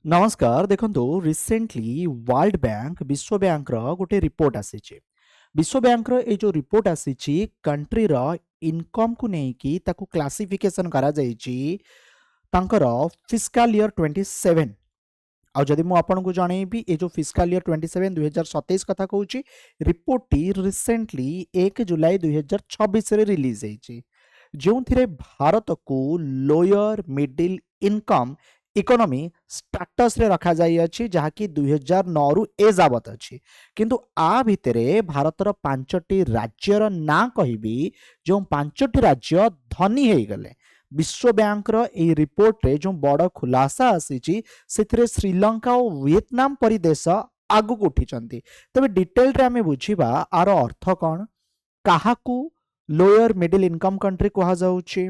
नमस्कार देखंतु recently world bank विश्व बैंक रो गोटे रिपोर्ट आसीची विश्व बैंक रो ए जो रिपोर्ट आसीची कंट्री रो इनकम को नेकी ताकू क्लासिफिकेशन करा जाईची तांकर फिस्कल ईयर 27 आ जदि मु आपन को जणेबी ए जो फिस्कल ईयर 27 2027 कथा कहूची रिपोर्ट टी रिसेंटली 1 जुलाई 2026 रे रिलीज हेची जोंथिरे भारत को lower middle income economy status रे रखा जाई अछि जहाकी 2009 रु ए जावत अछि किंतु आ भितरे भारतर पांचटी राज्यर ना कहिबी जो पांचटी राज्य धनी हे गले विश्व बैंक रो ए रिपोर्ट रे जो बड़ खुलासा आसीची सेथरे श्रीलंका और वियतनाम परि देश आगु उठी चंती तबे डिटेल रे हमें बुझिबा आरो अर्थ कोन काहाकू लोअर मिडिल इनकम कंट्री कहा जाउची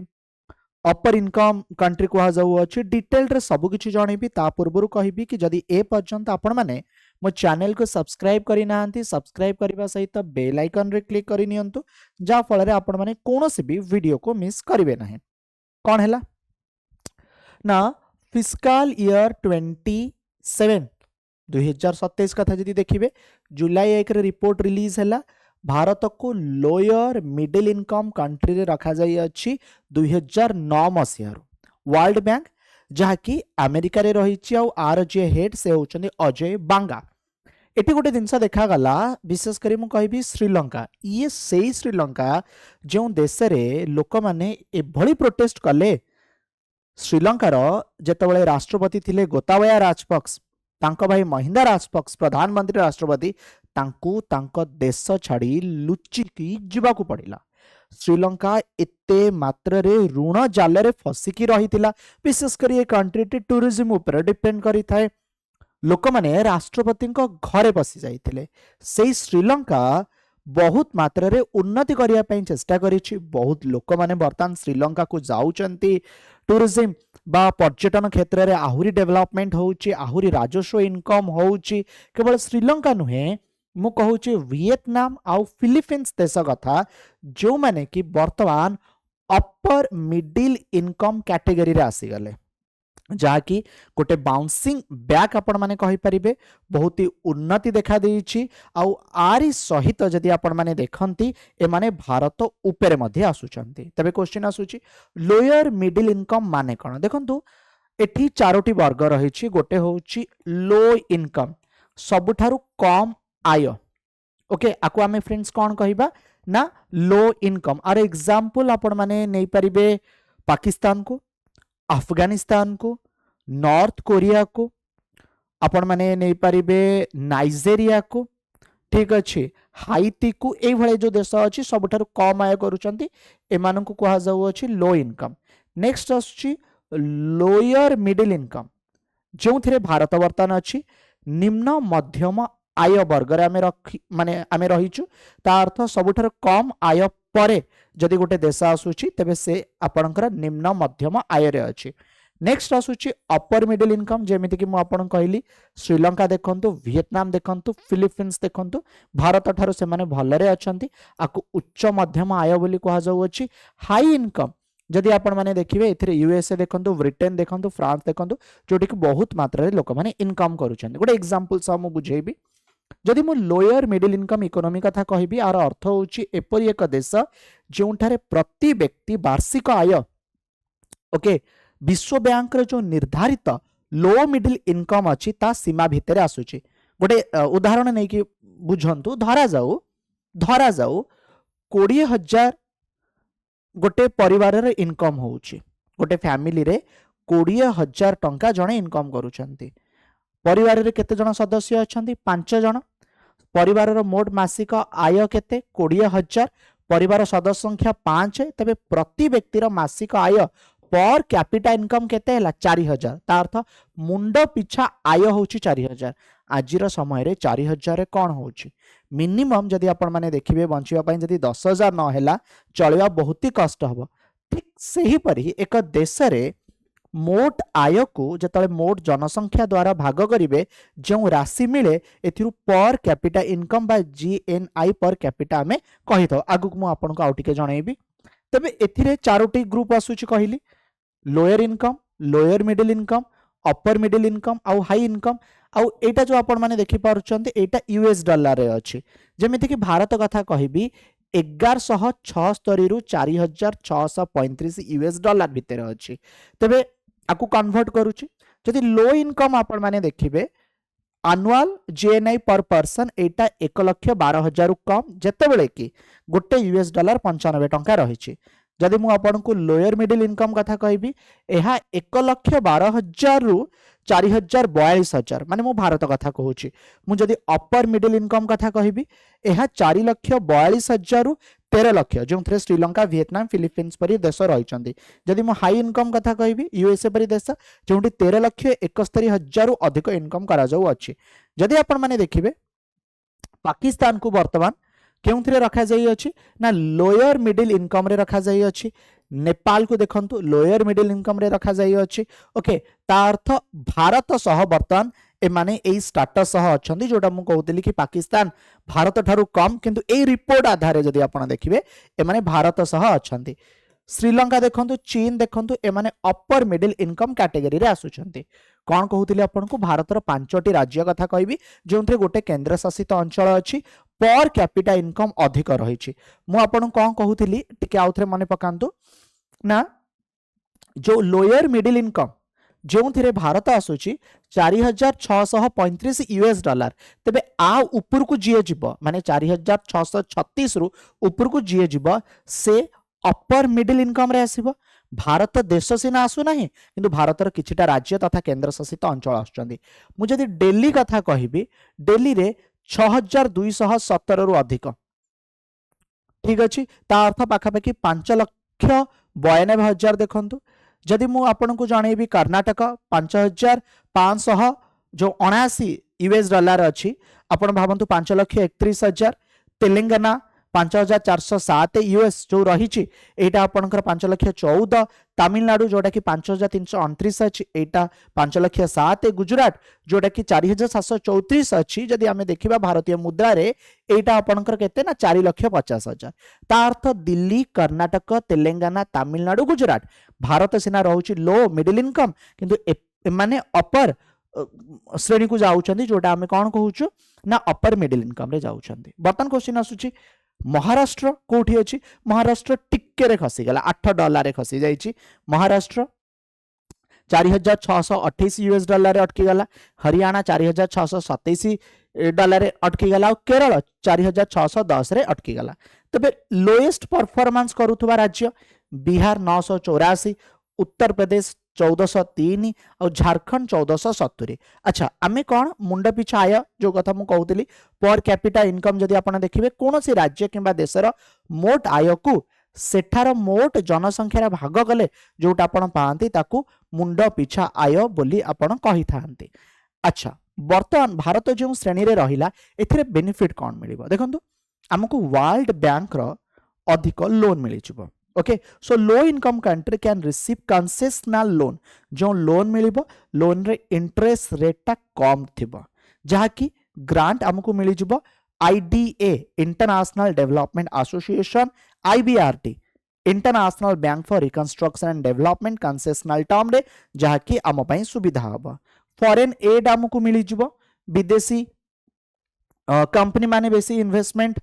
अपर इनकम कंट्री कहा जाऊ अछि डिटेल रे सब किछि जणेबी ता पूर्वरु कहिबी कि जदि ए पर्यंत आपण माने मो चैनल को सब्सक्राइब करि नाहंती सब्सक्राइब करिबा सहित बेल आइकन रे क्लिक करि नियंतु जा फल रे आपण माने कोनोसी भी वीडियो को मिस करिवे नाही कोन हैला ना फिस्कल ईयर 27 2027 कथा जदि देखिबे जुलाई 1 रे रिपोर्ट रिलीज हैला भारत को लोअर मिडिल इनकम कंट्री रे रखा जाई अछि 2009 मसिया वर्ल्ड बैंक जहाँकि अमेरिका रे रही आर जे हेड से होचंदी अजय बांगा एटी गोटे जिनस देखा गला विशेष करी मु कहबी श्रीलंका ये सेही श्रीलंका जो देश रे लोक माने एभली प्रोटेस्ट कले श्रीलंकार जेतबळे राष्ट्रपति थिले गोताबाया राजपक्ष तांको भाई महिंदा राजपक्ष प्रधानमंत्री राष्ट्रपति तांकू तांको देश छाड़ी लुचिकी जीवाकू पड़िला श्रीलंका एते मात्र रे ऋण जाल रे फसिकी रहितिला विशेष करी ए कंट्री टी टूरिज्म ऊपर डिपेंड करी थाए लोक माने राष्ट्रपति को घरे बसी जाइथिले सेही श्रीलंका बहुत मात्रा रे उन्नति करिया पई चेष्टा करिछि बहुत लोक माने वर्तमान श्रीलंका को जाउचंती टूरिज्म बा पर्यटन क्षेत्र रे आहुरी डेवलपमेंट होउची आहुरी राजस्व इनकम होउची केवल श्रीलंका नुहे मु कहूची वियतनाम आउ फिलीपींस देश कथा जो माने कि वर्तमान अपर मिडिल इनकम कैटेगरी रे आसी गले जहाँकि गोटे बाउंसिंग बैक आपण माने कहि परिबे बहुत ही उन्नति देखा देइछि आउ आरी सहित जदि आपण माने देखंती ए माने भारत ऊपर मध्ये आसुचंती तबे क्वेश्चन आसुची लोअर मिडिल इनकम माने कोन देखंतु एठी चारोटी वर्ग रहिछि गोटे होउछि लो इनकम सबुठारु कम आय ओके आकु आमे फ्रेंड्स कोन कहिबा ना लो इनकम आर एग्जांपल आपण माने नै परिबे पाकिस्तान को अफगानिस्तान को नॉर्थ कोरिया को आपण माने नहीं पारिबे नाइजेरिया को ठीक अच्छे हाइती को ए भले जो देश अछि सबठारु कम आय करूचंती एमान को कहा जाउ अछि लो इनकम नेक्स्ट अछि लोअर मिडिल इनकम जो थिरे भारत वर्तमान अछि निम्न मध्यम आय वर्ग रे आमे रखी माने आमे रहिचु ता अर्थ सबठारु कम आय परे जदि गोटे देश आसुची तेबे से आपणकर निम्न मध्यम आय रे अछि नेक्स्ट आसुची अपर मिडिल इनकम जेमिति कि मु आपन कहली श्रीलंका देखंतु वियतनाम देखंतु फिलीपींस देखंतु भारत ठारो से माने भलरे अछंती आकु उच्च मध्यम आय बोली कहा जाउ अछि हाई इनकम जदि आपण माने देखिबे एथिरे यूएसए देखंतु ब्रिटेन देखंतु फ्रांस देखंतु जोटी कि बहुत मात्रा रे लोक माने इनकम करूछंती गोटे एग्जांपल सा मु बुझेबी जदि मु लोअर मिडिल इनकम इकोनॉमी कथा कहबी आर अर्थ होउची एपरि एक देश जोंठारे प्रति व्यक्ति वार्षिक आय ओके विश्व बैंक रे जो निर्धारित लो मिडिल इनकम अछि ता सीमा भितरे आसुची गोटे उदाहरण नै कि बुझंतु धरा जाऊ 20000 गोटे परिवार रे इनकम होउची गोटे फैमिली रे 20000 टंका जणे इनकम करूचंती परिवार रे केते जण सदस्य अछंती 5 जण परिवार रो मोट मासिक आय केते 20000 परिवार सदस्य संख्या 5 तबे प्रति व्यक्ति रो मासिक आय पर कैपिटा इनकम केते हला 4000 ता अर्थ मुंड पिछा आय होउची 4000 आजिर समय रे 4000 रे कोन होउची मिनिमम जदि आपण माने देखिबे बंचिबा पई जदि 10000 न हैला चलिबा बहुत ही कष्ट हबो ठीक सही परि एक देश रे मोट आय को जतले मोट जनसंख्या द्वारा भाग करिवे जो राशि मिले एथिरु पर कैपिटा इनकम बा जीएनआई पर कैपिटा में कहि थो आगु मु आपन को आउटिके जणैबी तबे एथिरे चारोटी ग्रुप आसुची कहिली lower income lower middle income upper middle income आउ हाई इनकम आउ एटा जो आपण माने देखि पारुचंती एटा यूएस डॉलर रे अछि जेमिति कि भारत कथा कहिबी 1176 रु 4635 यूएस डॉलर भितर अछि तबे आकु कन्वर्ट करूची जदि लो इनकम आपण माने देखिबे आनुआल जीएनआई पर पर्सन एटा 1,12,000 कम जेतेबेले कि गोटे यूएस डॉलर 95 टंका रही जदि मु आपन को लोअर मिडिल इनकम कथा कहबी एहा 1,12,000 रु 4,42,000 माने मु भारत कथा कहूची मु जदि अपर मिडिल इनकम कथा कहबी एहा 4,42,000 रु 13 लाख जो थे श्रीलंका वियतनाम फिलिपीन्स परी देश रही जदि मु हाई इनकम कथा कहबी यूएसए परी देश जो 13,71,000 रु अधिक इनकम करा जाऊ अछि जदि आपण माने देखिबे पाकिस्तान को वर्तमान केउंथिरे रखा जाई अछि ना लोअर मिडिल इनकम रे रखा जाई अछि नेपाल को देखंतु लोअर मिडिल इनकम रे रखा जाई अछि ओके ता अर्थ भारत सह वर्तमान ए माने ए स्टेटस सह अछंती जोटा मु कहउतली कि पाकिस्तान भारत ठारू कम किंतु ए रिपोर्ट आधार जदि आपण देखिबे ए माने भारत सह अछंती श्रीलंका देखंतु चीन देखंतु ए माने अपर मिडिल इनकम कैटेगरी रे आसुछंती कौन कहउतली आपण को भारतर 5टी राज्य कथा कहबी जोंथरे गोटे केंद्र शासित अंचल अछि पर कैपिटा इनकम अधिक रही मु आपन कौन कहूली टिके आउथरे मने पकांतु ना जो लोअर मिडिल इनकम जो थे भारत आसूची 4,635 यूएस डॉलर तेबे आ ऊपर को जीए जीव माने 4,636 रु ऊपर को जीए जीव से अपर मिडिल इनकम रे आसीबो भारत देश सीना आसु नाही किंतु भारतर किछिटा राज्य तथा केंद्र शासित अंचल आछंती मु जदि दिल्ली कथा कहिबी दिल्ली रे 6,217 रु अधिक ठीक अछि ता अर्थ पाखापाखि 5,92,000 देखंतु जदि मु आपन को जणेबी कर्नाटक 5,500 जो 79 यूएस डॉलर अछि आपण भाबंतु 5,31,000 तेलंगाना 5,407 यूएस जो रही एटा आपनकर 5,14,000 तमिलनाडु जोटा कि 5,329 अच्छी एटा 5,07,000 गुजरात जोटा कि 4,734 अच्छी जदि आमे देखिबा भारतीय मुद्रा रे एटा आपनकर केते ना 4,50,000 ता अर्थ दिल्ली कर्नाटक तेलंगाना तमिलनाडु गुजरात भारत सीना रहउची लो मिडिल इनकम किंतु माने अपर श्रेणी को जाउछंती जोटा आमे कोन कहूछु ना अपर मिडिल इनकम रे जाउछंती बर्तन क्वेश्चन आसुची महाराष्ट्र कोठी अछि महाराष्ट्र टिक्के रे खसी गला 8 डॉलर रे खसी जाईची महाराष्ट्र 4,628 यूएस डॉलर रे अटकी गला हरियाणा 4,627 डॉलर रे अटकी गला और केरल 4,610 रे अटकी गला तबे लोएस्ट परफॉर्मेंस करूथबा राज्य बिहार 984 उत्तर प्रदेश 1403 और झारखंड 1470 अच्छा आमे कौन मुंड पिछा आय जो कथा मु कहउतली पर कैपिटा इनकम जदि आपण देखिबे कोन सी राज्य किंबा देशर मोट आय को सेठार मोट जनसंख्यार भाग कले जोटा आपण पांती ताकू मुंड पिछा आय बोली आपण कहि थांती अच्छा वर्तमान भारत जो श्रेणी रे रहिला एथिरे बेनिफिट कौन मिलिबो देखंतु हमकु वर्ल्ड बैंक रो अधिक लोन मिलि जिवो okay so low income country can receive concessional loan जो लोन मिलिबो लोन रे इंटरेस्ट रेट ता कम थिबो जहा कि ग्रांट हमकु मिलि जिवो IDA international development association IBRT international bank for reconstruction and development concessional term रे जहा कि आम पई सुविधा हबो फॉरेन एड हमकु मिलि जिवो विदेशी कंपनी माने बेसी इन्वेस्टमेंट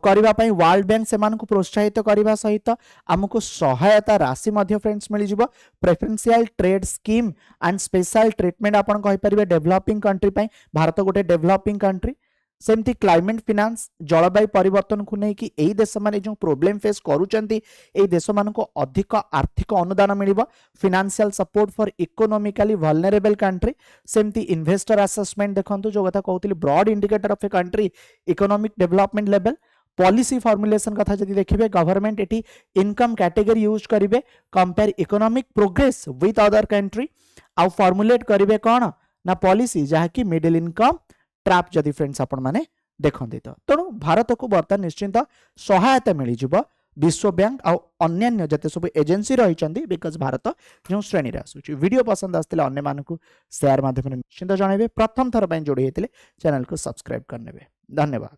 करबा पई वर्ल्ड बैंक से मानकु प्रोत्साहित करबा सहित हमकु सहायता राशि मध्य फ्रेंड्स मिलि जिवो preferential trade scheme and special treatment आपण कहि परिबे डेवलपिंग कंट्री पई भारत गोटे डेवलपिंग कंट्री सेमती क्लाइमेट फिनांस जलवायु परिवर्तन को नहीं कि एई देश माने जो प्रॉब्लम फेस करूचंती एई देश मान को अधिक आर्थिक अनुदान मिलिबो financial support for economically vulnerable country सेमती इन्वेस्टर असेसमेंट देखंतु जो कथा कहउतली broad indicator of a country economic development level policy formulation कथा जदि देखिबे गवर्नमेंट एटी इनकम कैटेगरी यूज करिवे compare economic progress with other country आ फॉर्मुलेट करिवे कोन ना पॉलिसी जहा कि मिडिल इनकम ट्रैप जदि फ्रेंड्स आपण माने देखंती तो तेणु भारत को बर्तमान निश्चिंत सहायता मिली जिवो विश्व बैंक आ अन्य जते सब एजेंसी रही बिकज भारत जो श्रेणी रे आसुची वीडियो पसंद आस्तिले अन्य मानकु शेयर माध्यम निश्चिंत जणाइबे प्रथम थर पय जोड़ी हेतिले चैनल को सब्सक्राइब करनेबे धन्यवाद।